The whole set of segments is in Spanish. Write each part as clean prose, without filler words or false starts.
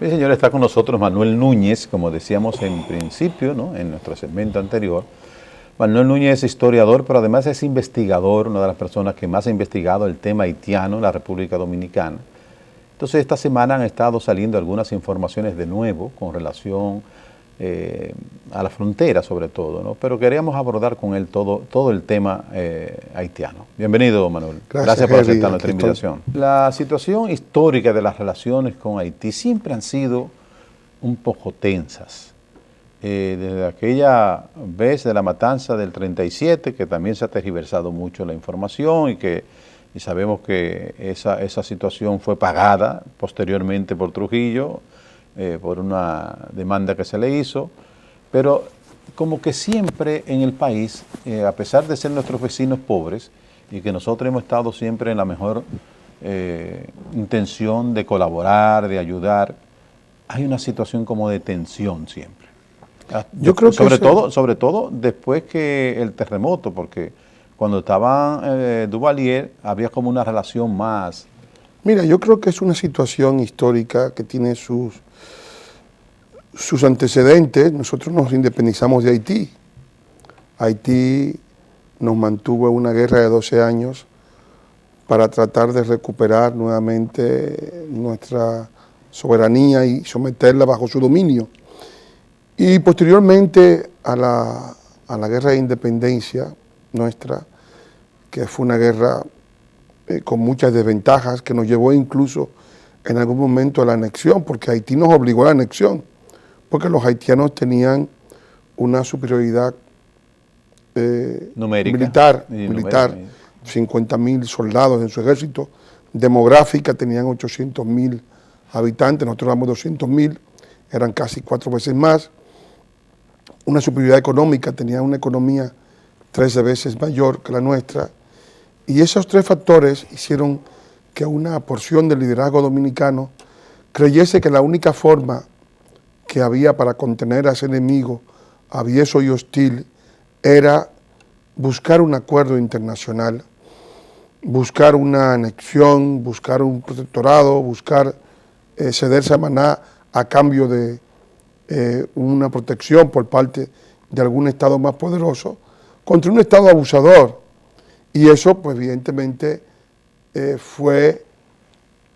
Bien, señor, está con nosotros Manuel Núñez, como decíamos en principio, ¿no?, en nuestro segmento anterior. Manuel Núñez es historiador, pero además es investigador, una de las personas que más ha investigado el tema haitiano en la República Dominicana. Entonces, esta semana han estado saliendo algunas informaciones de nuevo con relación a la frontera, sobre todo, ¿no? Pero queríamos abordar con él todo el tema haitiano. Bienvenido, Manuel. Gracias por aceptar nuestra invitación. La situación histórica de las relaciones con Haití siempre han sido un poco tensas. Desde aquella vez de la matanza del 37, que también se ha tergiversado mucho la información y sabemos que esa situación fue pagada posteriormente por Trujillo, por una demanda que se le hizo, pero como que siempre en el país, a pesar de ser nuestros vecinos pobres y que nosotros hemos estado siempre en la mejor intención de colaborar, de ayudar, hay una situación como de tensión siempre. Yo creo que sobre todo después que el terremoto, porque cuando estaban Duvalier había como una relación más. Mira, yo creo que es una situación histórica que tiene sus antecedentes. Nosotros nos independizamos de Haití. Haití nos mantuvo en una guerra de 12 años para tratar de recuperar nuevamente nuestra soberanía y someterla bajo su dominio. Y posteriormente a la guerra de independencia nuestra, que fue una guerra con muchas desventajas, que nos llevó incluso en algún momento a la anexión, porque Haití nos obligó a la anexión, porque los haitianos tenían una superioridad militar, 50.000 soldados en su ejército, demográfica tenían 800.000 habitantes, nosotros éramos 200.000, eran casi 4 veces más. Una superioridad económica, tenía una economía 13 veces mayor que la nuestra, y esos 3 factores hicieron que una porción del liderazgo dominicano creyese que la única forma que había para contener a ese enemigo avieso y hostil era buscar un acuerdo internacional, buscar una anexión, buscar un protectorado, buscar ceder Samaná a cambio de una protección por parte de algún Estado más poderoso contra un Estado abusador. Y eso, pues evidentemente, fue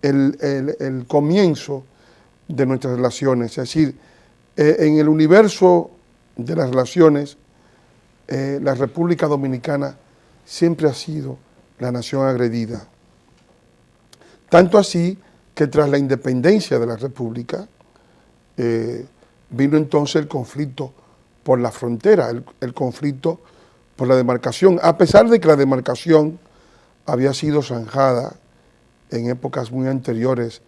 el comienzo de nuestras relaciones. Es decir, en el universo de las relaciones, la República Dominicana siempre ha sido la nación agredida. Tanto así que tras la independencia de la República, vino entonces el conflicto por la frontera, el conflicto por la demarcación, a pesar de que la demarcación había sido zanjada en épocas muy anteriores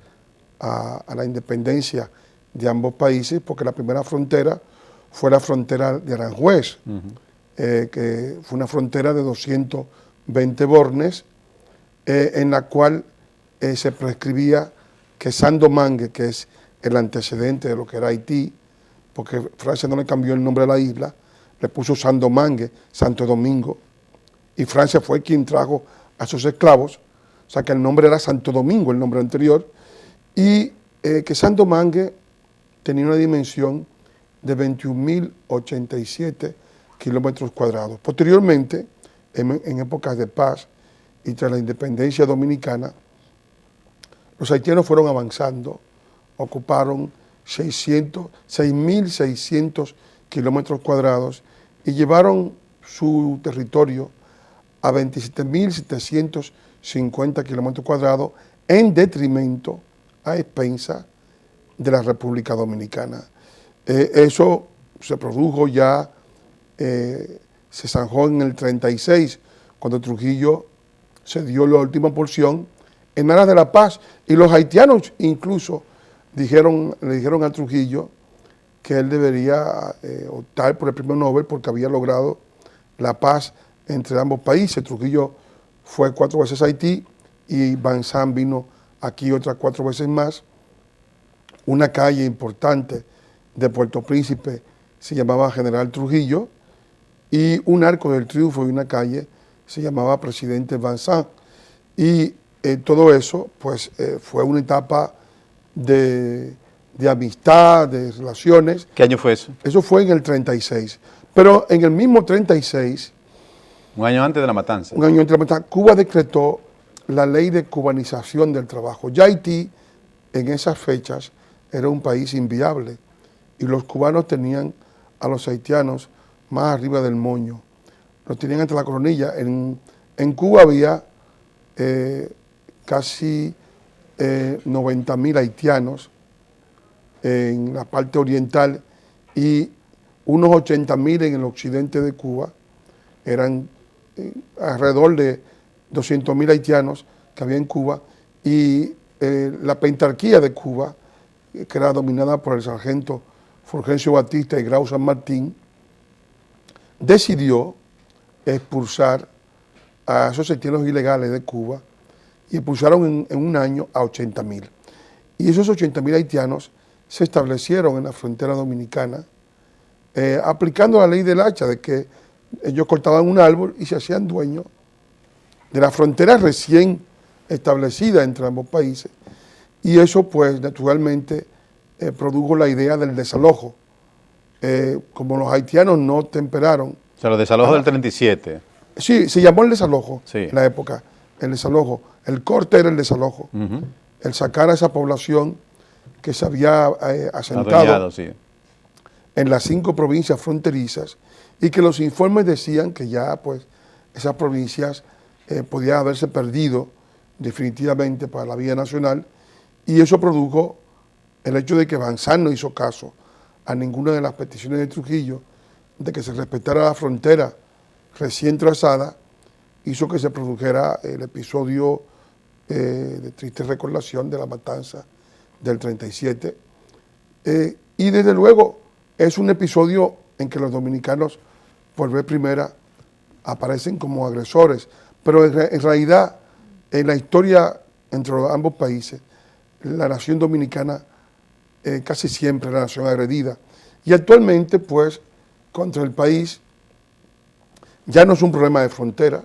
a la independencia de ambos países, porque la primera frontera fue la frontera de Aranjuez, que fue una frontera de 220 bornes, en la cual se prescribía que Saint-Domingue, que es el antecedente de lo que era Haití, porque Francia no le cambió el nombre a la isla, le puso Saint-Domingue, Santo Domingo, y Francia fue quien trajo a sus esclavos, o sea que el nombre era Santo Domingo, el nombre anterior, y que Saint-Domingue tenía una dimensión de 21.087 kilómetros cuadrados. Posteriormente, en épocas de paz y tras la independencia dominicana, los haitianos fueron avanzando, ocuparon 6.600 kilómetros cuadrados y llevaron su territorio a 27.750 kilómetros cuadrados en detrimento, a expensa de la República Dominicana. Eso se produjo ya, se zanjó en el 36, cuando Trujillo se dio la última porción en aras de la paz, y los haitianos incluso le dijeron a Trujillo que él debería optar por el premio Nobel porque había logrado la paz entre ambos países. Trujillo fue 4 veces a Haití y Van Sant vino aquí otras 4 veces más. Una calle importante de Puerto Príncipe se llamaba General Trujillo y un arco del triunfo y una calle se llamaba Presidente Van Sant. Y todo eso pues fue una etapa de de amistad, de relaciones. ¿Qué año fue eso? Eso fue en el 36. Pero en el mismo 36, Un año antes de la matanza. un año antes de la matanza, Cuba decretó la ley de cubanización del trabajo. Ya Haití, en esas fechas, era un país inviable y los cubanos tenían a los haitianos más arriba del moño. Los tenían entre la coronilla. En Cuba había casi 90.000 haitianos en la parte oriental y unos 80.000 en el occidente de Cuba. Eran alrededor de 200.000 haitianos que había en Cuba y la pentarquía de Cuba, que era dominada por el sargento Fulgencio Batista y Grau San Martín, decidió expulsar a esos haitianos ilegales de Cuba y expulsaron en un año a 80.000. Y esos 80.000 haitianos se establecieron en la frontera dominicana aplicando la ley del hacha, de que ellos cortaban un árbol y se hacían dueños de la frontera recién establecida entre ambos países. Y eso, pues, naturalmente, produjo la idea del desalojo. Como los haitianos no temperaron. O sea, los desalojos del 37. Sí, se llamó el desalojo Sí. en la época. El desalojo. El corte era el desalojo. El sacar a esa población que se había asentado Adueñado, sí. en las 5 provincias fronterizas y que los informes decían que ya, pues, esas provincias podían haberse perdido definitivamente para la vía nacional, y eso produjo el hecho de que Banzán no hizo caso a ninguna de las peticiones de Trujillo de que se respetara la frontera recién trazada, hizo que se produjera el episodio de triste recordación de la matanza del 37. Y desde luego es un episodio en que los dominicanos por vez primera aparecen como agresores, pero en realidad en la historia entre ambos países, la nación dominicana casi siempre es la nación agredida. Y actualmente, pues, contra el país ya no es un problema de frontera,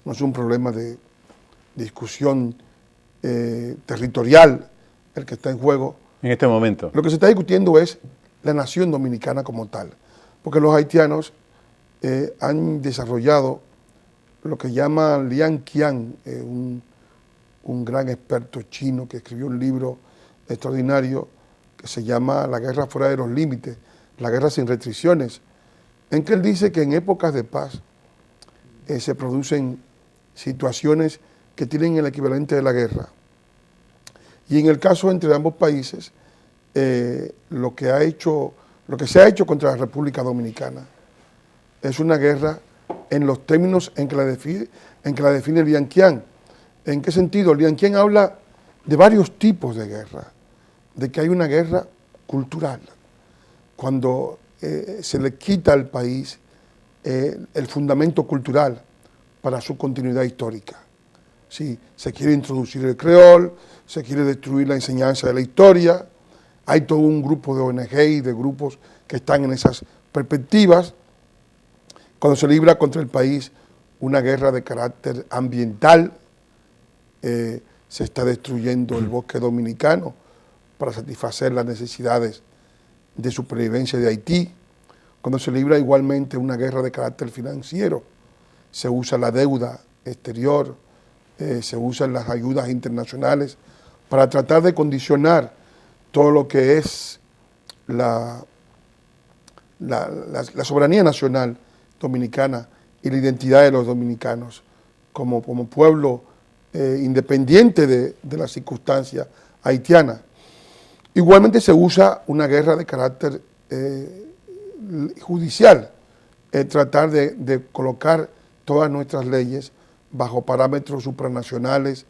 no es un problema de discusión territorial el que está en juego. En este momento. Lo que se está discutiendo es la nación dominicana como tal, porque los haitianos han desarrollado lo que llama Lian Qian, un gran experto chino que escribió un libro extraordinario que se llama La guerra fuera de los límites, la guerra sin restricciones, en que él dice que en épocas de paz se producen situaciones que tienen el equivalente de la guerra. Y en el caso entre ambos países, lo que se ha hecho contra la República Dominicana es una guerra en los términos en que la define Lian Qian. ¿En qué sentido? Lian Qian habla de varios tipos de guerra, de que hay una guerra cultural, cuando se le quita al país el fundamento cultural para su continuidad histórica. Sí, se quiere introducir el creol, se quiere destruir la enseñanza de la historia, hay todo un grupo de ONG y de grupos que están en esas perspectivas. Cuando se libra contra el país una guerra de carácter ambiental, se está destruyendo el bosque dominicano para satisfacer las necesidades de supervivencia de Haití. Cuando se libra igualmente una guerra de carácter financiero, se usa la deuda exterior, se usan las ayudas internacionales para tratar de condicionar todo lo que es la soberanía nacional dominicana y la identidad de los dominicanos como pueblo independiente de las circunstancias haitianas. Igualmente se usa una guerra de carácter judicial, tratar de colocar todas nuestras leyes bajo parámetros supranacionales,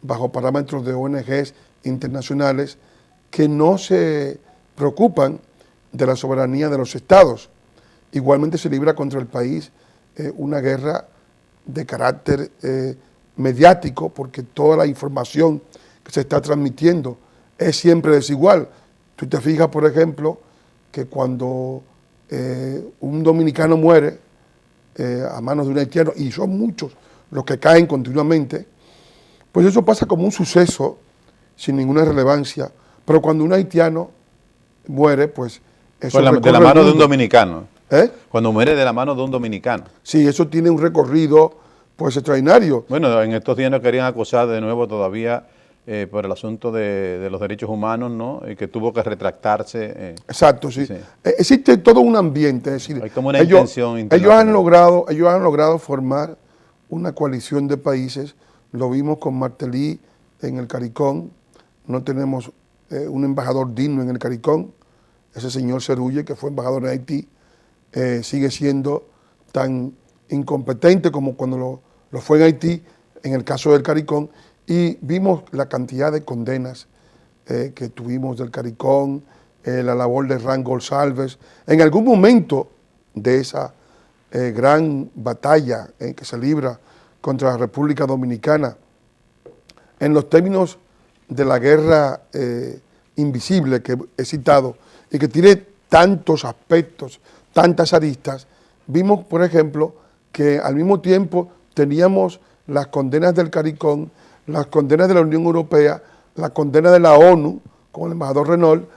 bajo parámetros de ONGs internacionales que no se preocupan de la soberanía de los estados. Igualmente se libra contra el país una guerra de carácter mediático, porque toda la información que se está transmitiendo es siempre desigual. Tú te fijas, por ejemplo, que cuando un dominicano muere a manos de un haitiano, y son muchos los que caen continuamente, pues eso pasa como un suceso sin ninguna relevancia, pero cuando un haitiano muere, pues eso de la mano de un dominicano. Cuando muere de la mano de un dominicano. Sí, eso tiene un recorrido pues extraordinario. Bueno, en estos días nos querían acusar de nuevo todavía por el asunto de los derechos humanos, ¿no? Y que tuvo que retractarse. Exacto, sí. Existe todo un ambiente, es decir, hay como una intención ellos han logrado formar una coalición de países. Lo vimos con Martelly en el CARICOM. No tenemos un embajador digno en el CARICOM. Ese señor Cerulle, que fue embajador en Haití, sigue siendo tan incompetente como cuando lo fue en Haití, en el caso del CARICOM, y vimos la cantidad de condenas que tuvimos del CARICOM, la labor de Ran Gonsalves. En algún momento de esa gran batalla que se libra contra la República Dominicana, en los términos de la guerra invisible que he citado y que tiene tantos aspectos, tantas aristas, vimos, por ejemplo, que al mismo tiempo teníamos las condenas del CARICOM, las condenas de la Unión Europea, la condena de la ONU, con el embajador Renault,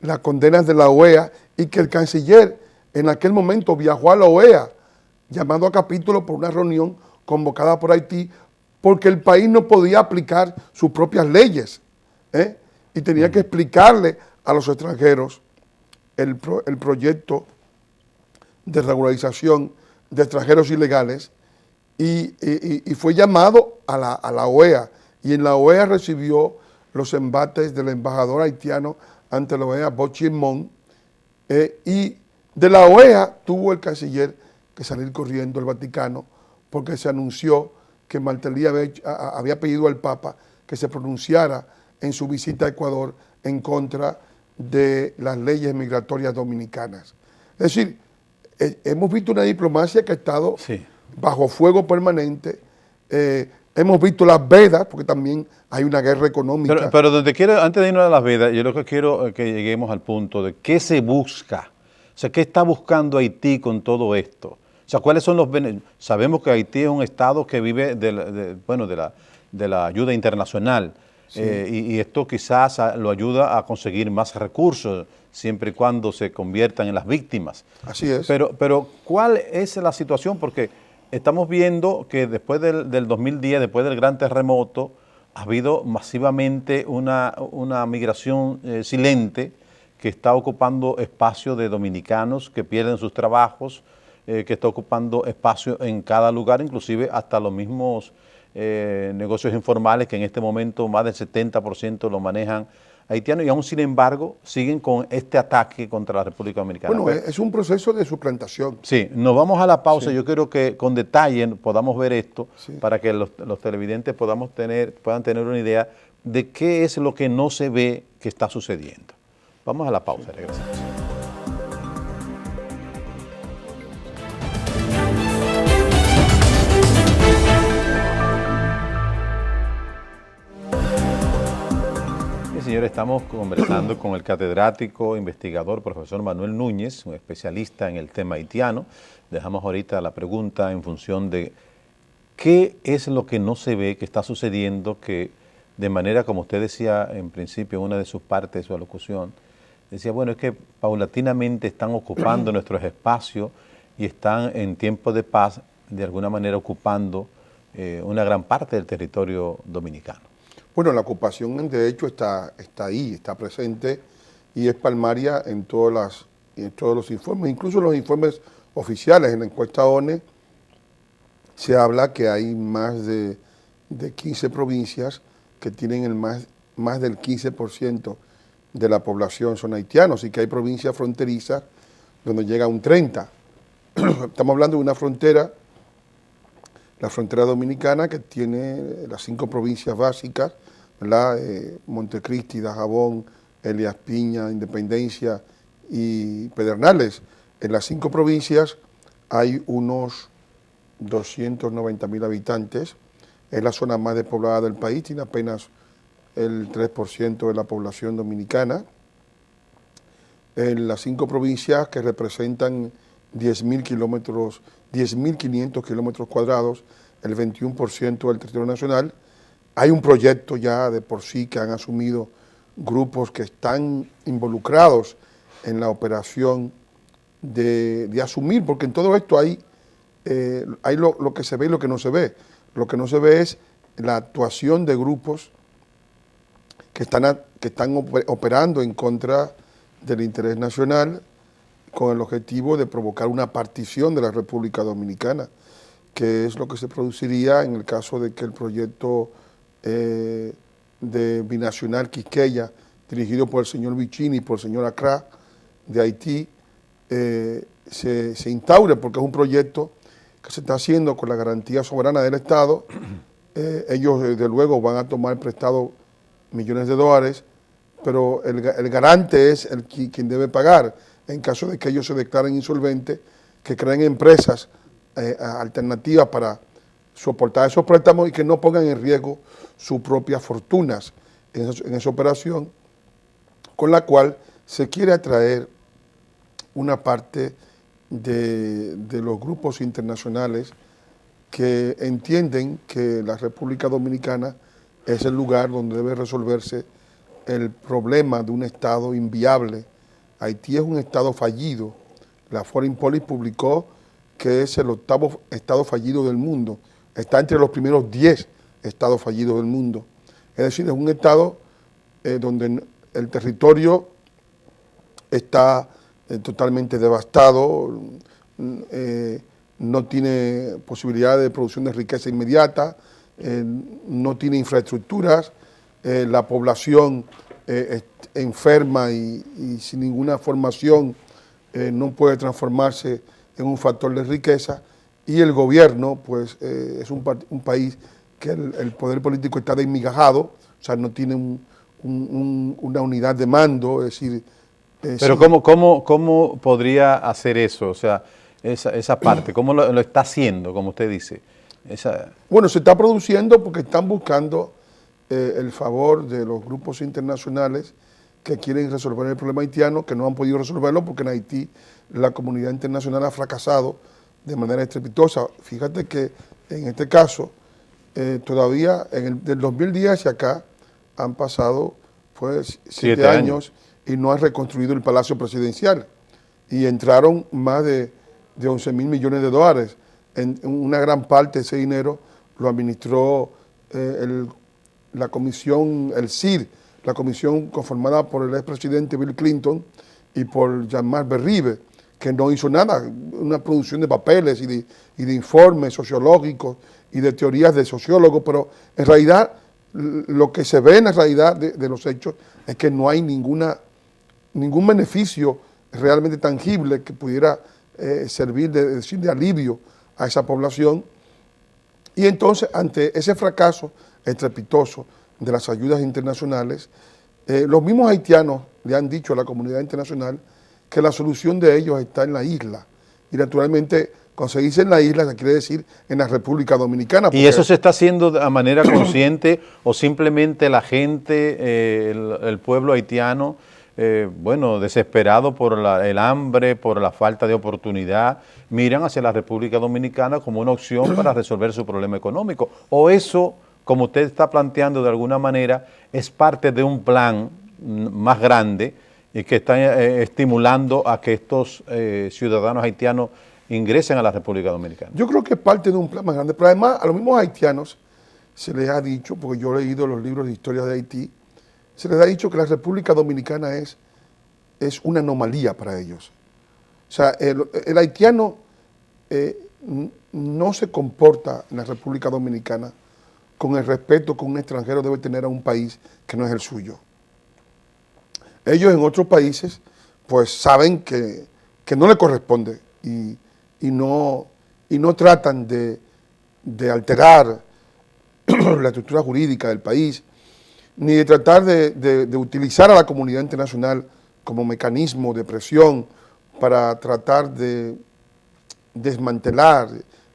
las condenas de la OEA, y que el canciller en aquel momento viajó a la OEA, llamando a capítulo por una reunión convocada por Haití, porque el país no podía aplicar sus propias leyes, y tenía que explicarle a los extranjeros el proyecto de regularización de extranjeros ilegales, y fue llamado a la OEA, y en la OEA recibió los embates del embajador haitiano ante la OEA, Bochimón, y de la OEA tuvo el canciller que salir corriendo al Vaticano, porque se anunció que Martelly había pedido al Papa que se pronunciara en su visita a Ecuador en contra de las leyes migratorias dominicanas. Es decir, hemos visto una diplomacia que ha estado bajo fuego permanente. Hemos visto las vedas, porque también hay una guerra económica. Pero donde quiero, antes de irnos a las vedas, yo lo que quiero es que lleguemos al punto de qué se busca. O sea, ¿qué está buscando Haití con todo esto? O sea, ¿cuáles son los beneficios? Sabemos que Haití es un estado que vive de la ayuda internacional. Sí. Y esto quizás lo ayuda a conseguir más recursos, siempre y cuando se conviertan en las víctimas. Así es. Pero ¿cuál es la situación? Porque estamos viendo que después del 2010, después del gran terremoto, ha habido masivamente una migración silente que está ocupando espacio de dominicanos que pierden sus trabajos, que está ocupando espacio en cada lugar, inclusive hasta los mismos negocios informales que en este momento más del 70% lo manejan haitianos, y aún sin embargo siguen con este ataque contra la República Dominicana. Bueno, es un proceso de suplantación. Sí, nos vamos a la pausa. Sí. Yo quiero que con detalle podamos ver esto, sí, para que los televidentes puedan tener una idea de qué es lo que no se ve que está sucediendo. Vamos a la pausa, sí, regresamos. Señores, estamos conversando con el catedrático, investigador, profesor Manuel Núñez, un especialista en el tema haitiano. Dejamos ahorita la pregunta en función de qué es lo que no se ve, que está sucediendo, que de manera, como usted decía en principio en una de sus partes de su alocución, decía, bueno, es que paulatinamente están ocupando nuestros espacios y están en tiempo de paz, de alguna manera ocupando una gran parte del territorio dominicano. Bueno, la ocupación de hecho está ahí, está presente y es palmaria en todos los informes, incluso los informes oficiales. En la encuesta ONE se habla que hay más de 15 provincias que tienen más del 15% de la población son haitianos, y que hay provincias fronterizas donde llega a un 30%. Estamos hablando de una frontera, la frontera dominicana, que tiene las 5 provincias básicas, ¿verdad? Montecristi, Dajabón, Elías Piña, Independencia y Pedernales. En las 5 provincias hay unos 290,000 habitantes. Es la zona más despoblada del país, tiene apenas el 3% de la población dominicana. En las 5 provincias, que representan 10.500 kilómetros cuadrados, el 21% del territorio nacional, hay un proyecto ya de por sí que han asumido grupos que están involucrados en la operación de asumir, porque en todo esto hay lo que se ve y lo que no se ve. Lo que no se ve es la actuación de grupos que están operando en contra del interés nacional con el objetivo de provocar una partición de la República Dominicana, que es lo que se produciría en el caso de que el proyecto de binacional Quisqueya, dirigido por el señor Vicini y por el señor Acra de Haití, se instaure, porque es un proyecto que se está haciendo con la garantía soberana del Estado. Ellos desde luego van a tomar prestado millones de dólares, pero el garante es quien debe pagar en caso de que ellos se declaren insolventes, que creen empresas alternativas para soportar esos préstamos y que no pongan en riesgo sus propias fortunas en esa operación, con la cual se quiere atraer una parte de los grupos internacionales que entienden que la República Dominicana es el lugar donde debe resolverse el problema de un Estado inviable. Haití es un Estado fallido. La Foreign Policy publicó que es el 8º Estado fallido del mundo. Está entre los primeros 10 Estados fallidos del mundo. Es decir, es un Estado donde el territorio está totalmente devastado, no tiene posibilidad de producción de riqueza inmediata, no tiene infraestructuras, la población enferma y sin ninguna formación no puede transformarse en un factor de riqueza, y el gobierno pues es un país que el poder político está desmigajado, o sea, no tiene una unidad de mando, es decir... Pero sí. ¿cómo podría hacer eso? O sea, esa parte, ¿cómo lo está haciendo, como usted dice? Bueno, se está produciendo porque están buscando el favor de los grupos internacionales que quieren resolver el problema haitiano, que no han podido resolverlo porque en Haití la comunidad internacional ha fracasado de manera estrepitosa. Fíjate que en este caso, todavía del 2010 hacia acá han pasado pues 7 años y no han reconstruido el Palacio Presidencial, y entraron más de 11 mil millones de dólares. En una gran parte de ese dinero lo administró la comisión, el CIR, la comisión conformada por el expresidente Bill Clinton y por Jean-Marc Berribe, que no hizo nada, una producción de papeles y de informes sociológicos y de teorías de sociólogos, pero en realidad lo que se ve en la realidad de los hechos es que no hay ningún beneficio realmente tangible que pudiera servir de alivio a esa población. Y entonces, ante ese fracaso estrepitoso de las ayudas internacionales, los mismos haitianos le han dicho a la comunidad internacional que la solución de ellos está en la isla. Y naturalmente, conseguirse en la isla se quiere decir en la República Dominicana. ¿Y eso se está haciendo de manera consciente o simplemente la gente, el pueblo haitiano, bueno, desesperado por el hambre, por la falta de oportunidad, miran hacia la República Dominicana como una opción para resolver su problema económico? ¿O eso, como usted está planteando de alguna manera, es parte de un plan más grande y que está estimulando a que estos ciudadanos haitianos ingresen a la República Dominicana? Yo creo que es parte de un plan más grande, pero además a los mismos haitianos se les ha dicho, porque yo he leído los libros de historia de Haití, se les ha dicho que la República Dominicana es una anomalía para ellos. O sea, el haitiano no se comporta en la República Dominicana con el respeto que un extranjero debe tener a un país que no es el suyo. Ellos en otros países pues saben que no le corresponde y no tratan de alterar la estructura jurídica del país, ni de tratar de utilizar a la comunidad internacional como mecanismo de presión para tratar de desmantelar,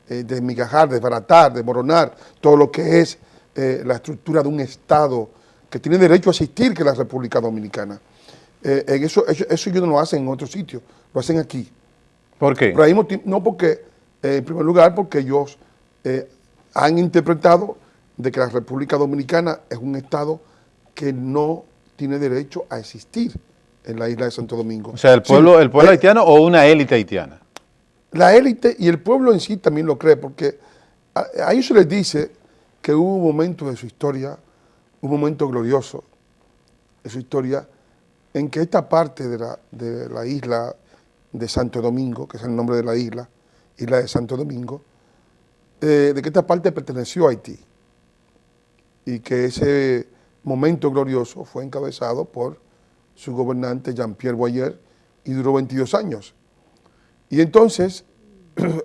desmigajar, desbaratar, desmoronar todo lo que es la estructura de un Estado que tiene derecho a existir, que es la República Dominicana. Eso ellos no lo hacen en otro sitio, lo hacen aquí. ¿Por qué? Pero al mismo tiempo, no porque, en primer lugar, porque ellos han interpretado de que la República Dominicana es un Estado que no tiene derecho a existir en la isla de Santo Domingo. O sea, el pueblo haitiano o una élite haitiana. La élite y el pueblo en sí también lo cree, porque a ellos se les dice que hubo un momento de su historia, un momento glorioso de su historia, en que esta parte de la isla de Santo Domingo, que es el nombre de la isla de Santo Domingo, de que esta parte perteneció a Haití y que ese momento glorioso fue encabezado por su gobernante Jean-Pierre Boyer y duró 22 años. Y entonces,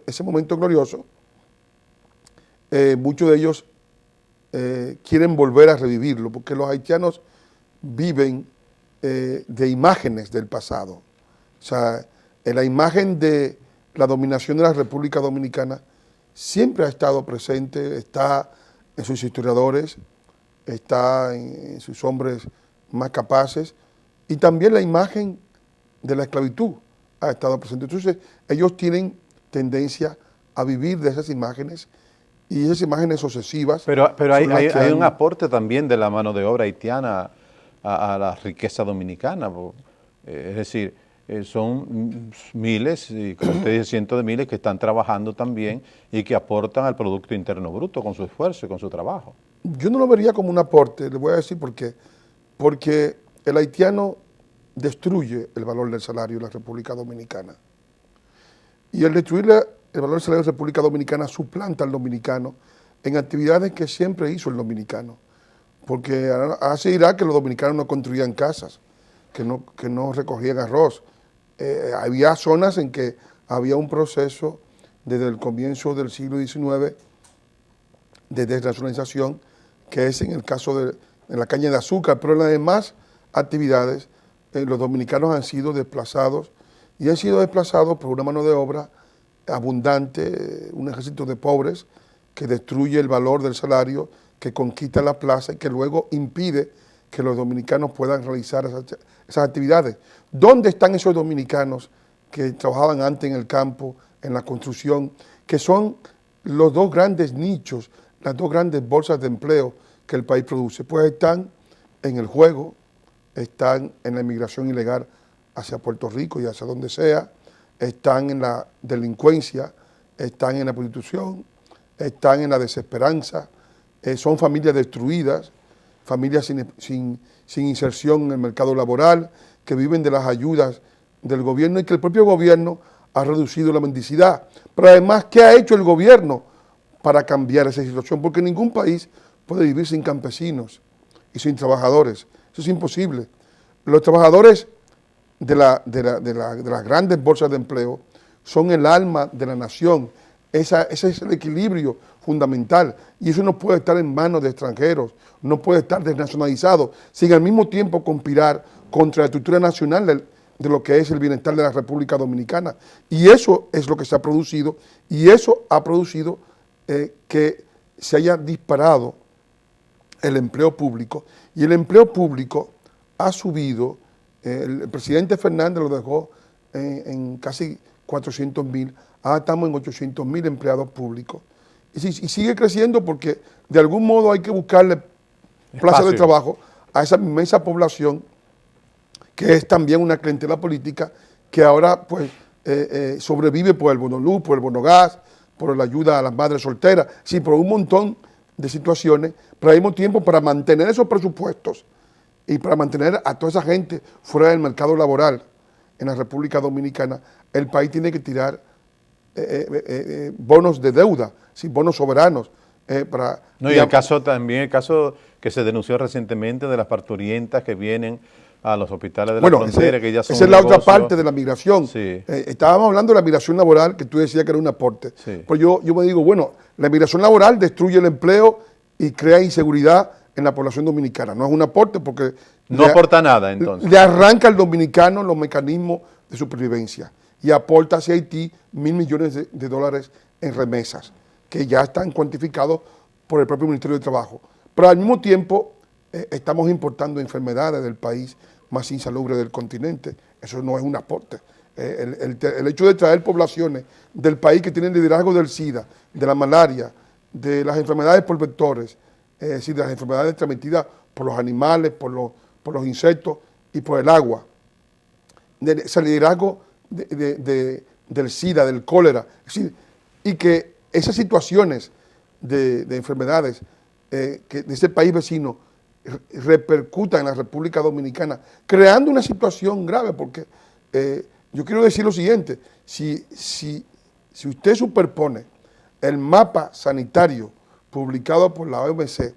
ese momento glorioso, muchos de ellos quieren volver a revivirlo, porque los haitianos viven de imágenes del pasado. O sea, la imagen de la dominación de la República Dominicana siempre ha estado presente, está en sus historiadores, está en sus hombres más capaces, y también la imagen de la esclavitud ha estado presente. Entonces, ellos tienen tendencia a vivir de esas imágenes, y esas imágenes obsesivas. Pero hay un aporte también de la mano de obra haitiana a la riqueza dominicana. Es decir, son miles, y como usted dice, cientos de miles que están trabajando también y que aportan al Producto Interno Bruto con su esfuerzo y con su trabajo. Yo no lo vería como un aporte, le voy a decir por qué. Porque el haitiano destruye el valor del salario de la República Dominicana. Y el destruir el valor del salario de la República Dominicana suplanta al dominicano en actividades que siempre hizo el dominicano. Porque hace dirá que los dominicanos no construían casas, que no recogían arroz. Había zonas en que había un proceso desde el comienzo del siglo XIX de desnacionalización, que es en el caso de la caña de azúcar, pero en las demás actividades los dominicanos han sido desplazados, y han sido desplazados por una mano de obra abundante, un ejército de pobres que destruye el valor del salario, que conquista la plaza y que luego impide que los dominicanos puedan realizar esas actividades. ¿Dónde están esos dominicanos que trabajaban antes en el campo, en la construcción, que son los dos grandes nichos, las dos grandes bolsas de empleo que el país produce? Pues están en el juego, están en la inmigración ilegal hacia Puerto Rico y hacia donde sea, están en la delincuencia, están en la prostitución, están en la desesperanza, son familias destruidas, familias sin inserción en el mercado laboral, que viven de las ayudas del gobierno y que el propio gobierno ha reducido la mendicidad. Pero además, ¿qué ha hecho el gobierno para cambiar esa situación? Porque ningún país puede vivir sin campesinos y sin trabajadores. Eso es imposible. Los trabajadores de las grandes bolsas de empleo son el alma de la nación. Ese es el equilibrio fundamental, y eso no puede estar en manos de extranjeros, no puede estar desnacionalizado, sin al mismo tiempo conspirar contra la estructura nacional de lo que es el bienestar de la República Dominicana. Y eso es lo que se ha producido, y eso ha producido que se haya disparado el empleo público, y el empleo público ha subido. El presidente Fernández lo dejó en casi 400,000, ahora estamos en 800,000 empleados públicos. Y sigue creciendo porque de algún modo hay que buscarle plazas de trabajo a esa inmensa población que es también una clientela política que ahora pues sobrevive por el bono luz, por el bono gas, por la ayuda a las madres solteras, sí, por un montón de situaciones, pero al mismo tiempo para mantener esos presupuestos y para mantener a toda esa gente fuera del mercado laboral en la República Dominicana, el país tiene que tirar bonos de deuda, ¿sí? Bonos soberanos. No, y el caso que se denunció recientemente de las parturientas que vienen a los hospitales de la frontera, que ya son esa es la otra parte de la migración. Sí. Estábamos hablando de la migración laboral, que tú decías que era un aporte. Sí. Pues yo me digo, bueno, la migración laboral destruye el empleo y crea inseguridad en la población dominicana. No es un aporte porque no aporta nada, entonces. Le arranca al dominicano los mecanismos de supervivencia y aporta hacia Haití 1.000 millones de dólares en remesas, que ya están cuantificados por el propio Ministerio de Trabajo. Pero al mismo tiempo estamos importando enfermedades del país más insalubre del continente. Eso no es un aporte. El hecho de traer poblaciones del país que tienen liderazgo del SIDA, de la malaria, de las enfermedades por vectores, es decir, de las enfermedades transmitidas por los animales, por los insectos y por el agua, ese liderazgo del SIDA, del cólera, es decir, y que esas situaciones de enfermedades que de ese país vecino repercutan en la República Dominicana, creando una situación grave, porque yo quiero decir lo siguiente, si usted superpone el mapa sanitario publicado por la OMC,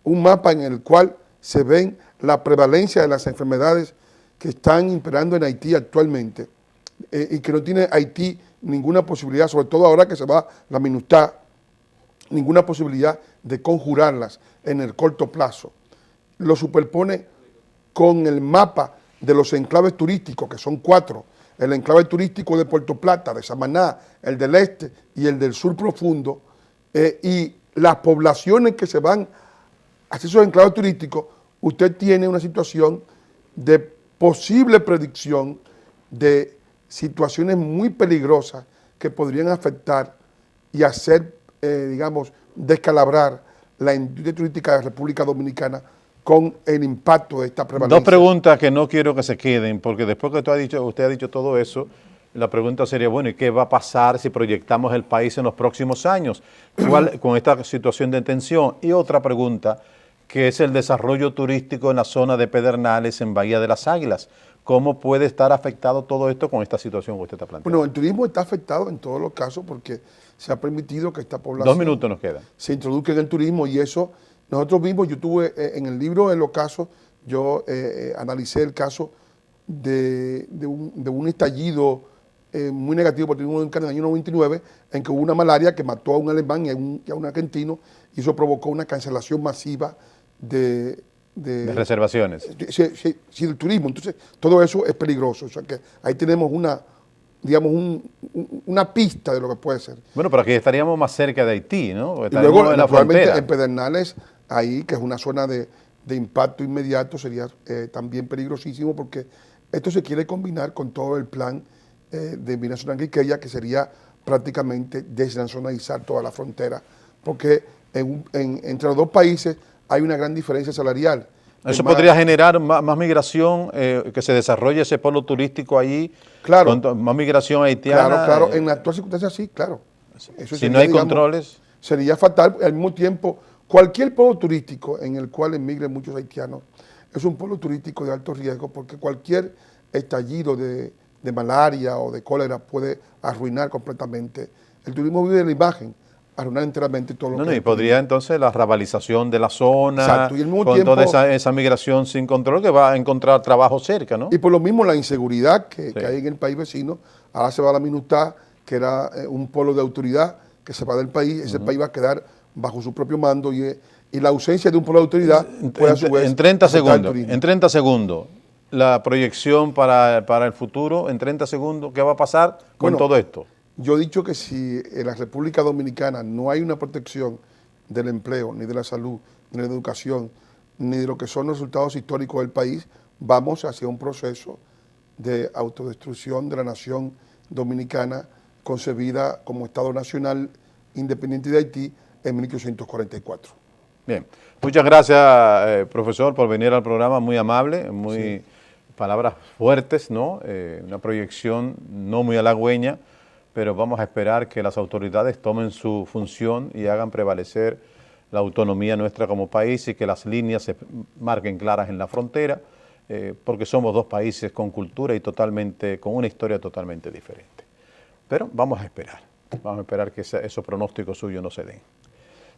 un mapa en el cual se ven la prevalencia de las enfermedades que están imperando en Haití actualmente, y que no tiene Haití ninguna posibilidad, sobre todo ahora que se va la MINUSTAH, ninguna posibilidad de conjurarlas en el corto plazo. Lo superpone con el mapa de los enclaves turísticos, que son 4, el enclave turístico de Puerto Plata, de Samaná, el del este y el del sur profundo, y las poblaciones que se van hacia esos enclaves turísticos, usted tiene una situación de posible predicción de situaciones muy peligrosas que podrían afectar y hacer, digamos, descalabrar la industria turística de la República Dominicana con el impacto de esta prevalencia. 2 preguntas que no quiero que se queden, porque después que usted ha dicho todo eso, la pregunta sería, bueno, ¿y qué va a pasar si proyectamos el país en los próximos años con esta situación de tensión? Y otra pregunta, que es el desarrollo turístico en la zona de Pedernales, en Bahía de las Águilas. ¿Cómo puede estar afectado todo esto con esta situación que usted está planteando? Bueno, el turismo está afectado en todos los casos porque se ha permitido que esta población 2 minutos nos quedan. Se introduzca en el turismo, y eso nosotros mismos, yo tuve en el libro, en los casos, yo analicé el caso de un estallido muy negativo por el turismo dominicano en el año 99, en que hubo una malaria que mató a un alemán y a un argentino, y eso provocó una cancelación masiva de reservaciones. Sí, del turismo. Entonces, todo eso es peligroso. O sea que ahí tenemos una pista de lo que puede ser. Bueno, pero aquí estaríamos más cerca de Haití, ¿no? Y luego, naturalmente, en Pedernales, ahí, que es una zona de impacto inmediato, sería también peligrosísimo, porque esto se quiere combinar con todo el plan de Binacional Quisqueya, que sería prácticamente desnacionalizar toda la frontera, porque entre los dos países hay una gran diferencia salarial. Eso podría generar más migración, que se desarrolle ese polo turístico allí, claro, más migración haitiana. Claro, en la actual circunstancia sí, claro. Eso si sería, no hay controles. Sería fatal. Al mismo tiempo, cualquier polo turístico en el cual emigren muchos haitianos es un polo turístico de alto riesgo, porque cualquier estallido de malaria o de cólera puede arruinar completamente. El turismo vive de la imagen, arruinar enteramente todo lo que... Y podría entonces la rabalización de la zona, exacto, y al mismo con tiempo, toda esa migración sin control, que va a encontrar trabajo cerca, ¿no? Y por lo mismo la inseguridad que hay en el país vecino. Ahora se va a la MINUSTAH, que era un polo de autoridad que se va del país, ese país va a quedar bajo su propio mando, y la ausencia de un polo de autoridad puede a su vez... En 30 segundos, la proyección para el futuro, en 30 segundos, ¿qué va a pasar con todo esto? Yo he dicho que si en la República Dominicana no hay una protección del empleo, ni de la salud, ni de la educación, ni de lo que son los resultados históricos del país, vamos hacia un proceso de autodestrucción de la nación dominicana, concebida como Estado Nacional Independiente de Haití en 1844. Bien, muchas gracias, profesor, por venir al programa, muy amable, muy palabras fuertes, ¿no? Una proyección no muy halagüeña, pero vamos a esperar que las autoridades tomen su función y hagan prevalecer la autonomía nuestra como país, y que las líneas se marquen claras en la frontera, porque somos 2 países con cultura y con una historia totalmente diferente. Pero vamos a esperar que esos pronósticos suyos no se den.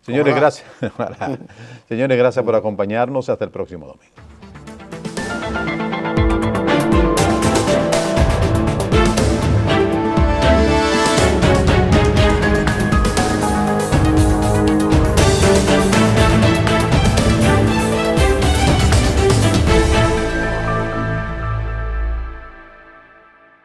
Señores, gracias. Señores, gracias por acompañarnos. Hasta el próximo domingo.